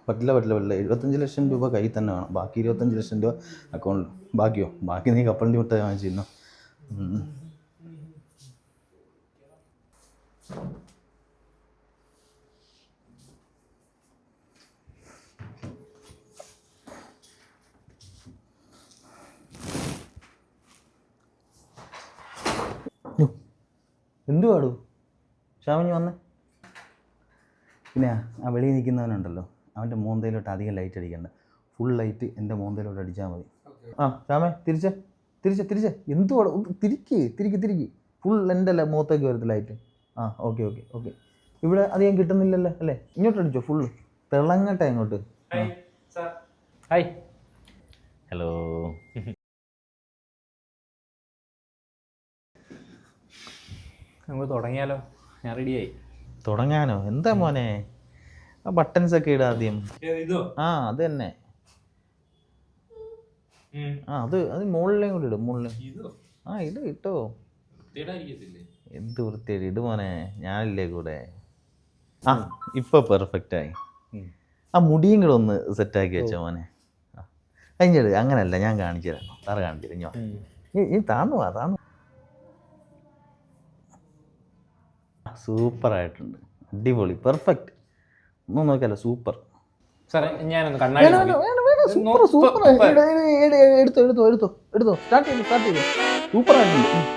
പറ്റില്ല 75 ലക്ഷം രൂപ കയ്യിൽ തന്നെ വേണം. ബാക്കി 25 ലക്ഷം രൂപ അക്കൗണ്ടിൽ. ബാക്കി നീ കപ്പലിൻ്റെ മുട്ട വാങ്ങിച്ചിരുന്നു. എന്തുവാടു ഷാമിഞ്ഞ് വന്നേ? പിന്നെ ആ വെളിയിൽ നിൽക്കുന്നവനുണ്ടല്ലോ, അവൻ്റെ മോന്തയിലോട്ട് അധികം ലൈറ്റ് അടിക്കണ്ട. ഫുൾ ലൈറ്റ് എൻ്റെ മോന്തയിലോട്ട് അടിച്ചാൽ മതി. ആ ഷാമേ തിരിച്ചേ എന്തുവാടോ? തിരിക്ക് ഫുൾ എൻ്റെ മുഖത്തേക്ക് വരത്തില്ല ലൈറ്റ്. ആ ഓക്കെ. ഇവിടെ അധികം കിട്ടുന്നില്ലല്ലോ അല്ലേ? ഇങ്ങോട്ട് അടിച്ചോ ഫുള്ള് തിളങ്ങട്ടെ അങ്ങോട്ട്. ഹായ്. ഹലോ. നമുക്ക് തുടങ്ങിയാലോ? ഞാൻ റെഡിയായി. തുടങ്ങാനോ? എന്താ മോനെ ആ ബട്ടൺസ് ഒക്കെ ഇടാ ആദ്യം. ആ അത് തന്നെ. ആ അത് മുകളിലേയും കൂടി ഇടും. ആ ഇട്ടോ. എന്ത് വൃത്തിയായിട്ട് ഇട് മോനെ, ഞാനില്ലേ കൂടെ. ആ ഇപ്പൊ പെർഫെക്റ്റായി. ആ മുടിയും കൂടെ ഒന്ന് സെറ്റാക്കി വെച്ചോ മോനെ. കഴിഞ്ഞിട്. അങ്ങനല്ല, ഞാൻ കാണിച്ചു തരാം. സാറ് കാണിച്ചു തരാം. നീ താന്നു. സൂപ്പറായിട്ടുണ്ട്, അടിപൊളി, പെർഫെക്റ്റ്. ഒന്നും നോക്കിയല്ലോ, സൂപ്പർ. സാറേ ഞാനൊന്ന് കണ്ണാടി സൂപ്പർ. എടുത്തോ. സ്റ്റാർട്ട് ചെയ്തു. സൂപ്പറായിട്ടുണ്ട്.